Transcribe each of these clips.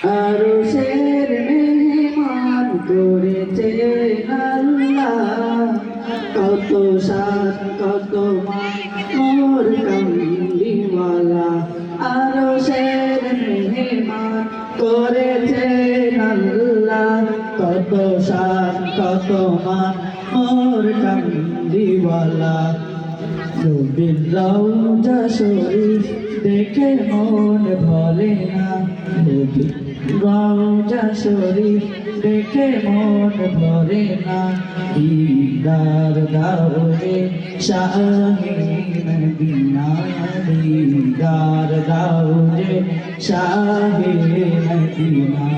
আরশের মেহমান করেছে আল্লাহ, কত সাত কত মান মোর কামলিওয়ালা। আরশের মেহমান করেছে আল্লাহ, কত সাত কত মান মোর কামলিওয়ালা। নবীর রওজা শরীফ দেখে মন ভরে না, নবীর রওজা শরীফ দেখে মন ভরে না। দিদার দাও রে শাহে মদিনা, দিদার দাও রে শাহে মদিনা।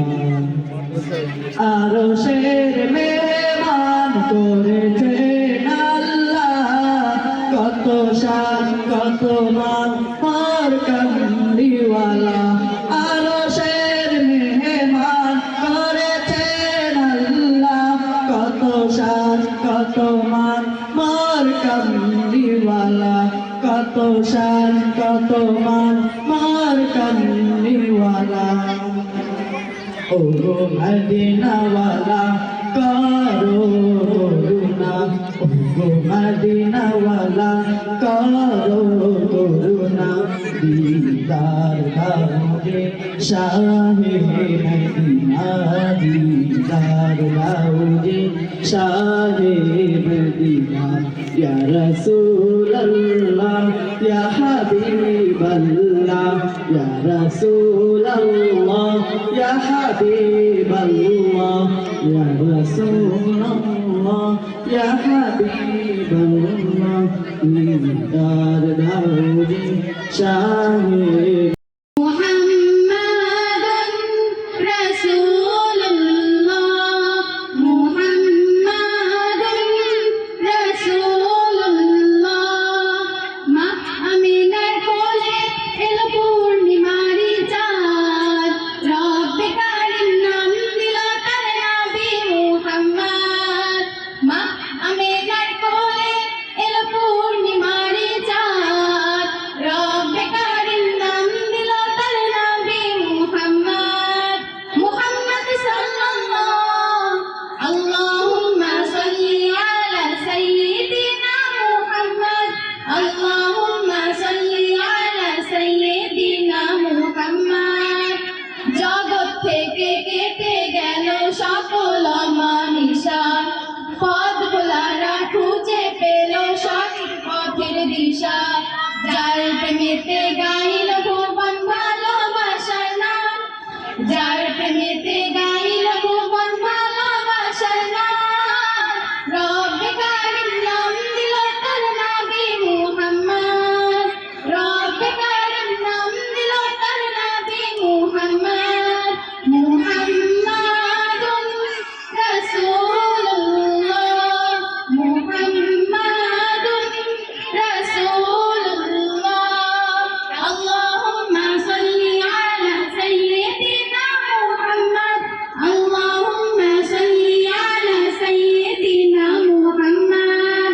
আরশের মেহমান করেছে কত শান কত মান মোর কামলিওয়ালা। আরশের মেহমান করেছেন আল্লাহ, কত শান কত মান মোর কামলিওয়ালা, কত শান কত মান মোর কামলিওয়ালা। ও মদিনাওয়ালা করো করুণা, ও মদিনাওয়ালা করো করুণা। দিদার দাও রে শাহে মদিনা, দিদার দাও রে শাহে মদিনা। ইয়া রাসূলুল্লাহ ইয়া হাবিবাল্লাহ, ইয়া রাসূলুল্লাহ ইয়া হাবিবাল্লাহ, ইয়া রাসূলুল্লাহ ইয়া হাবিবাল্লাহ। দিদার দাও রে শাহে দিশা। যার প্রেমেতে গাইল ভুবন ভালোবাসার নাম, যার প্রেমেতে গাইল ভুবন ভালোবাসার নাম। রব্বে কারিম নাম দিল তার নবী মুহাম্মদ, রব্বে কারিম নাম দিল তার নবী মুহাম্মদ। মুহাম্মাদুন রাসূলুল্লাহ, মুহাম্মাদুন রাসূলুল্লাহ। আল্লাহুম্মা সাল্লি আলা সাইয়্যিদিনা মুহাম্মদ, আল্লাহুম্মা সাল্লি আলা সাইয়্যিদিনা মুহাম্মদ।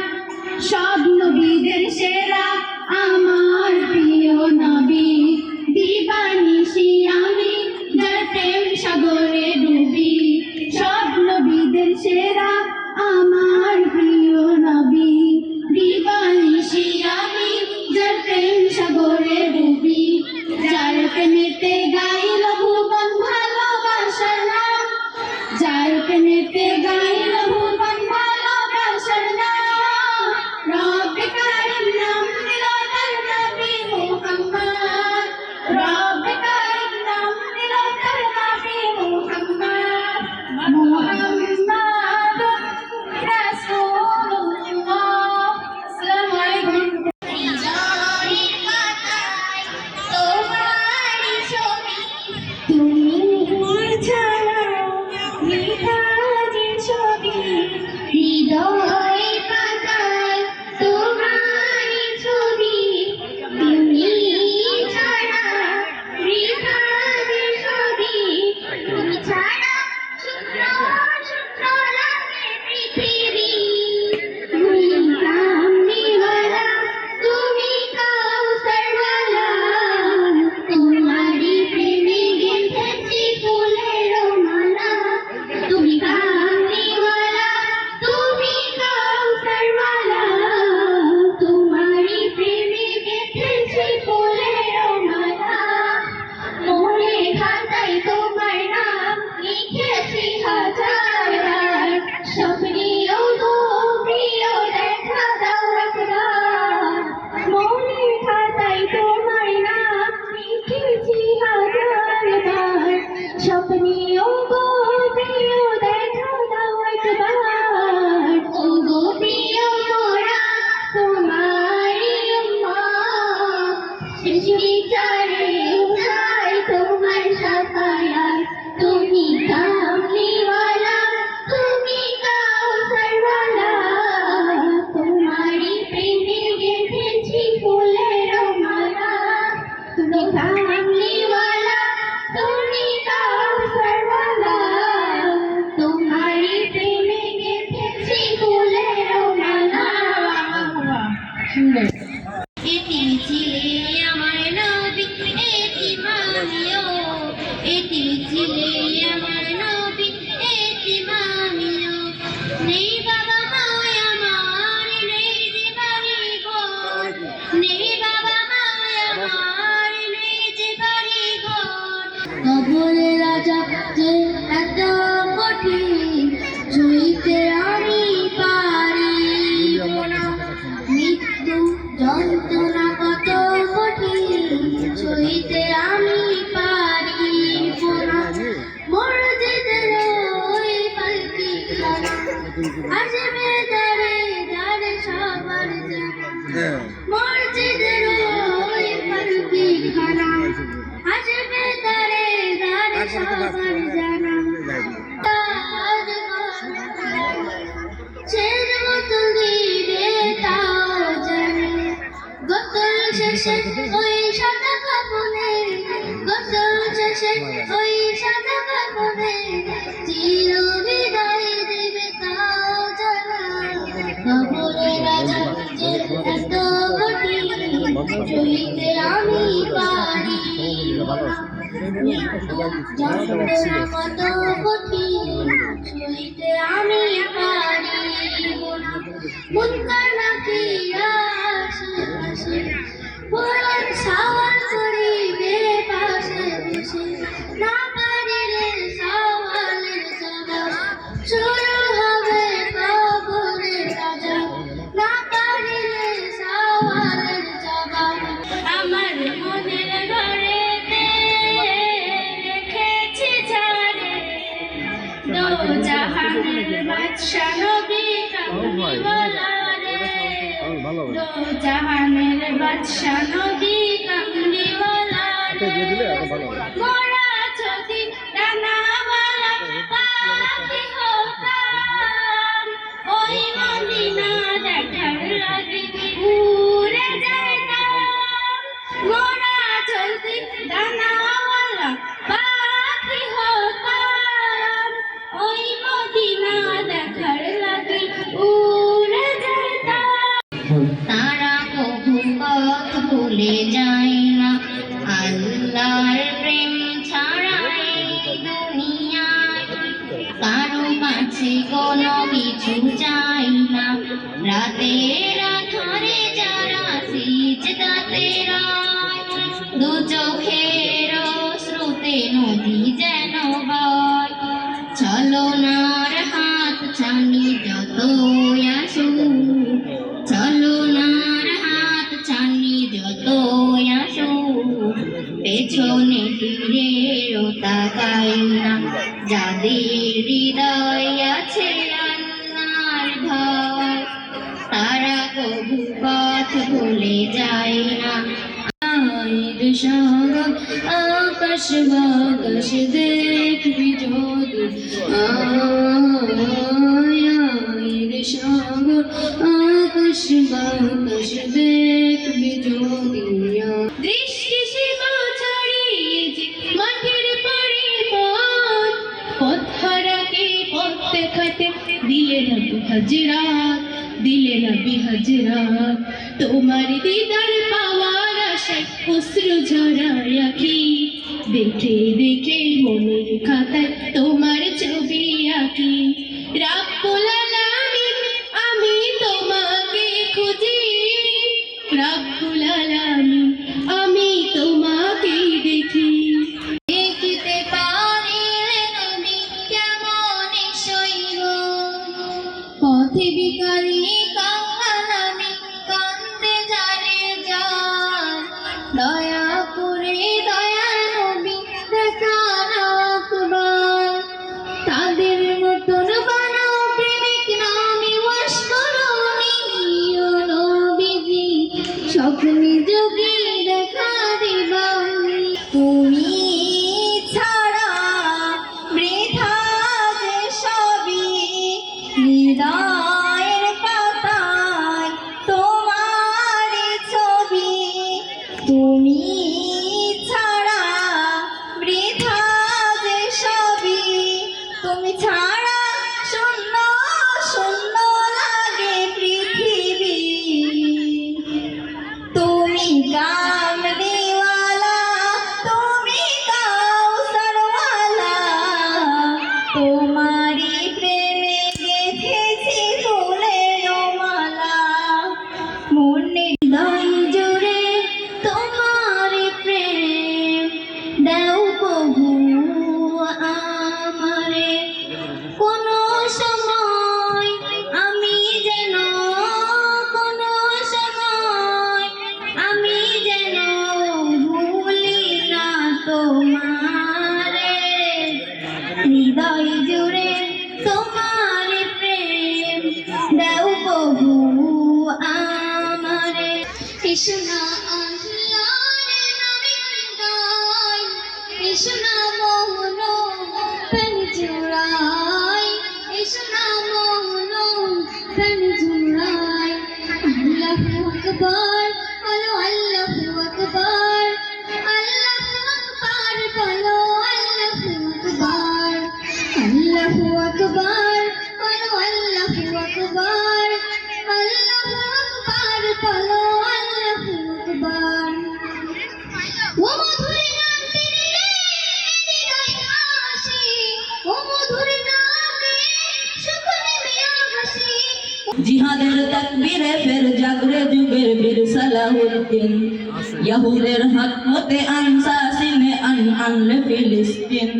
সব নবীদের সেরা আমার প্রিয় নবী, দিবানিশি আমি যার প্রেম সাগরে ডুবি। সব নবীদের সেরা আমার প্রিয় নবী, দিবানিশি আমি যার প্রেম সাগরে ডুবি। যার প্রেমেতে গাইল ভুবন ভালোবাসার নাম, যার প্রেমেতে গাইল ভুবন ভালোবাসার নাম। রব্বে কারিম নাম দিল তার নবী মুহাম্মদ, রব্বে কারিম নাম দিল তার নবী মুহাম্মদ। মুহাম্মাদুর রাসূলুল্লাহ। আসসালামু আলাইকুম। হৃদয়ের পাতায় তোমারই ছবি, তুমি ছাড়া মৃতাজের ছবি। হৃদয়ের পাতায় তোমারই ছবি, তুমি ছাড়া মৃতাজের ছবি। তুমি ছাড়া শূন্য শূন্য লাগে পৃথিবী। তুমি কামলিওয়ালা, তুমি কাউসারওয়ালা, তোমারই প্রেমে গেঁথেছি ফুল দেখেছি হাজার বার, স্বপ্নেও গো প্রিয় দেখা দাও একবার। মনের খাতায় তোমার নাম লিখেছি হাজার বার, স্বপ্নেও গো প্রিয় দেখা দাও একবার। ও গো প্রিয় মোরা তোমারই উম্মত, শেষ বিচারে উঠাই তোমার শাফায়াত। তুমি কামলিওয়ালা, তুমি কাউসারওয়ালা, তোমারই প্রেমে গেঁথেছি ফুলের মালা। তুমি কামলিওয়ালা, তুমি কাউসারওয়ালা, তোমারই প্রেমে গেঁথেছি ফুলের মালা। এতিম ছিলে আমার নবী, এতিম আমিও। এতিম ছিলে আমার নবী, এতিম আমিও। নেই বাবা মায় আমার, নেই যে বাড়ি ঘর। নেই বাবা মায় আমার, নেই যে বাড়ি ঘর। কবরের রাজা যে এত কঠিন, ছুঁইতে আমি পারিব না। মৃত্যু যন্ত্রণা কত কঠিন, ছুঁইতে আমি পারিব না। মসজিদের ওই পালকি খানা, আসবে দাঁড়ে দাঁড়ে সবার জানা। মসজিদের ওই পালকি খানা, আসবে দাঁড়ে দাঁড়ে সবার জানা। শেষ বোতল দিবে তাও জানি, গোসল শেষে ওই সাদা কাপড়ে, গোসল শেষে ওই সাদা কাপড়ে চির বিদায় দিবে তাও জানা। কবরের রাজা যে এত কঠিন, ছুঁইতে আমি পারিব না। যন্ত্রণা কত কঠিন, ছুঁইতে আমি পারিব না। মুনকার নাকির আশেপাশে পুরান সওয়াল করিবে পাশে বসে। না পারিলে সওয়ালের জবাব, শুরু হবে কবরের আযাব। না পারিলে সওয়ালের জবাব। আমার মনের ঘরেতে রেখেছি ঝাড়ে, দো জাহানের বাদশা নবী কামলিওয়ালা রে। দো জাহানের বাদশা নবী কামলিওয়ালা রে। মোরা যদি ডানাওয়ালা পাখি হতাম, ওই মদিনা দেখার লাগি উড়ে যাইতাম। মোরা যদি ডানাওয়ালা পাখি হতাম, ওই মদিনা দেখার লাগি উড়ে যাইতাম। তারা কবু পথ ভুলে যায় না, আল্লাহর প্রেম ছাড়া এই দুনিয়ায় কারো কাছে কোনো কিছু চাই না। রাতের আধারে যারা সিজদাতে রয়, দু চোখের স্রোতে নদী যেন বয়। ছলনার হাত ছানি যতই আসুক, ছলনার হাত ছানি যতই আসুক, পেছনে ফিরেও তাকাই না। যাদের হৃদয় আছে আল্লাহর ভয়, তারা কবু পথ ভুলে যায় না। আয়ের সাগর আকাশ বাতাস দেখবি যদি, আয়ের সাগর আকাশ বাতাস দেখবি যদি। দৃষ্টি সীমা ছাড়িয়ে যে মাঠের পাড়ে পথ, পথ হারাকে পথ দেখাতে দিলে না হাজরাত, দিলে না হাজরাত। তোমার দিদার পাওয়ার আশায় অশ্রু ঝরায় আঁখি, দেখে দেখে মনের খাতায় তোমার ছবি আঁকি। রাব্বুল আলামিন আমি তোমাকে খুঁজি, রাব্বুল আলামিন আমি তোমাকে দেখি। দেখতে পারি তুমি কেমন পথে বিকারী কাঙ্গাল আমি কান্দে জানে যান দয়া করে দয়া নবী দেখান আকবার তাদের মতন বানাও প্রেমিক নামে ওয়াস করো নিও নবীজি স্বপ্নে যোগে দেখা দিবানি তুমি ছাড়া বৃথা যে সবই হৃদয়ের পাতায় তোমার ছবি তুমি ছাড়া বৃথা যে সবই তুমি ছাড়া শূন্য শূন্য লাগে পৃথিবী তুমি কামলিওয়ালা তুমি কাউসারওয়ালা তোমারি প্রেমে গেঁথেছি ফুলের মালা মনে হৃদয় জুড়ে তোমার প্রেম দাও প্রভু আমারে কোনো সময় আমি যেন কোনো সময় আমি যেন ভুলি না তোমারে হৃদয় জুড়ে তোমার প্রেম দাও প্রভু আমারে কৃষ্ণা আল্লাহর নামে গাই কৃষ্ণা মোহন প্রেম জুড়াই কৃষ্ণা মোহন প্রেম জুড়াই আল্লাহু আকবার বলো আল্লাহু আকবার আল্লাহু আকবার বলো আল্লাহু আকবার আল্লাহু আকবার বলো আল্লাহু আকবার আল্লাহু আকবার বলো আল্লাহু আকবার ও মধুর নামটি নিলে হৃদয় হাসি ও মধুর নামে সুখ নেমে আসে জিহাদের তাকবীরে ফের জাগরে যুগের বীর সালাহুদ্দিন ইয়াহুদের হাত হতে আনসাসিনে আনলে ফিলিস্তিন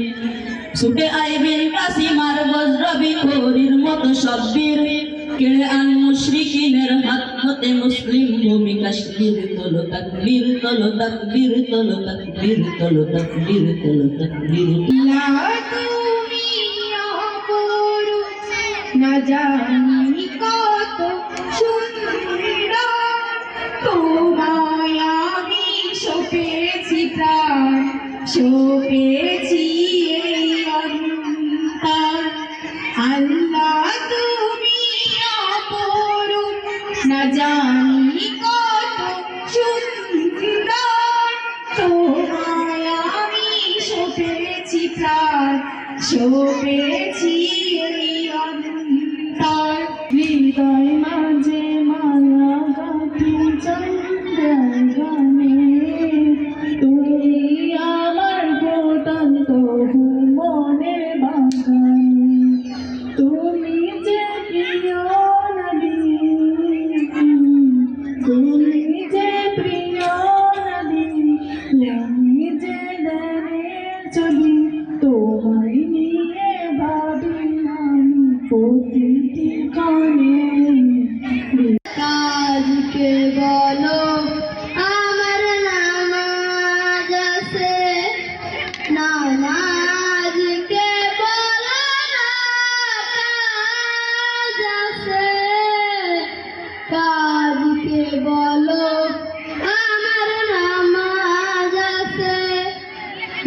ছুটে আইবেন কাসিমার বজ্র বিখরির মতো সব বীর কেড়ে আন মুশরিকিনের হাত হতে মুসলিম ভূমি কাশ্মীর তোলো তাকবীর তোলো তাকবীর তোলো তাকবীর তোলো তাকবীর তোলো তাকবীর তুমি অপরূপ না জানি কত সুন্দর তোমায় আমি সপেছি প্রাণ সপেছি এই অন্তর আল্লাহ তুমি অপরূপ না জানি কত সুন্দর তোমায় আমি সপেছি প্রাণ সপেছি এই অন্তর হৃদয় মাঝে মালা গাঁথি চন্দ্রের গানে তুমি আমার প্রত্যন্ত মনের বাগানে তুমি যে প্রিয় নবী তুমি যে প্রিয় নবী তুমি যে দানের ছবি তোমায় নিয়ে ভাবি আমি প্রতিটি ক্ষণে কাজকে বলো আমার নামাজ আছে নামাজকে বলো না কাজ আছে কাজকে বলো আমার নামাজ আছে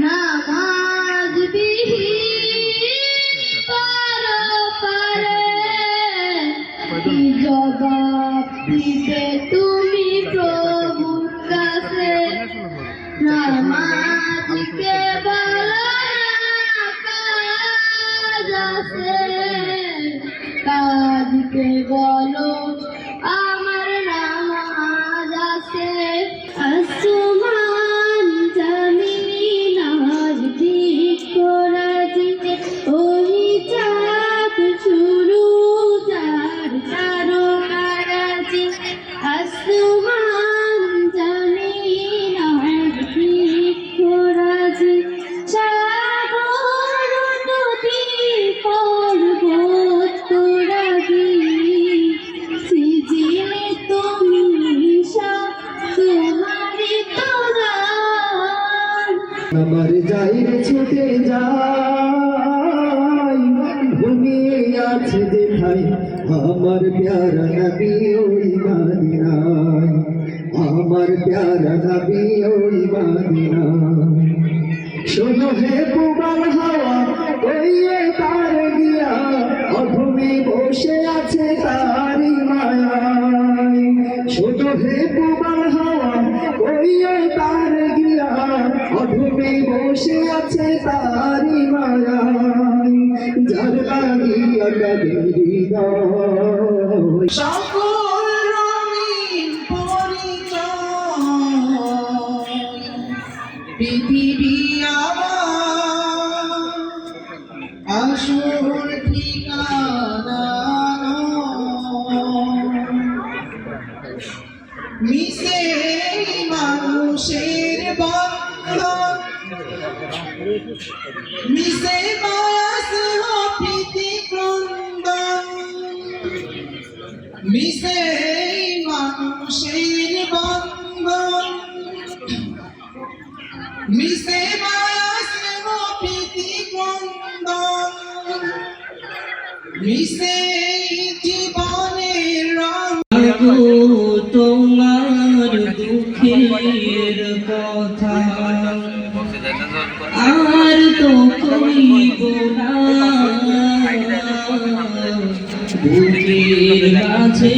নামাজ বিহীন পারো পারে কি জবাব দিতে তুমি প্রভুর কাছে নামাজকে বলো না কাজ আছে কাজকে বলো আমার নামাজ আছে আসমান জমিন আজ ঠিক করাজি ওই চাঁদ শুরু যার চারো কারাজি আসমান জমিন আজ ঠিক করাজি সাগর নদী পর্বত তোরাজি আছে যেথায় আমার প্যারা নবী ওই মদিনায়, আমার প্যারা নবী ওই মদিনায়। শোনো হে পুবাল হাওয়া কইয়ে তার গিয়া অধমে বসে আছে তারি মায়ায়। শোনো হে পুবাল হাওয়া কইয়ে তার গিয়া অধমে বসে আছে তারি মায়ায়। যার লাগিয়া কাঁদে হৃদয় সকল রঙিন পরিচয় পৃথিবী আমার আসল ঠিকানা মিশে মানুষের বন্ধন মিশে মায়াস প্রীতি ক্রন্দন মিশে মানুষের বন্ধন মিশে মায়াস প্রীতি ক্রন্দন মিশে জীবনের রঙ তোমার দুঃখের কথা আর তো কইব না, বুকের মাঝে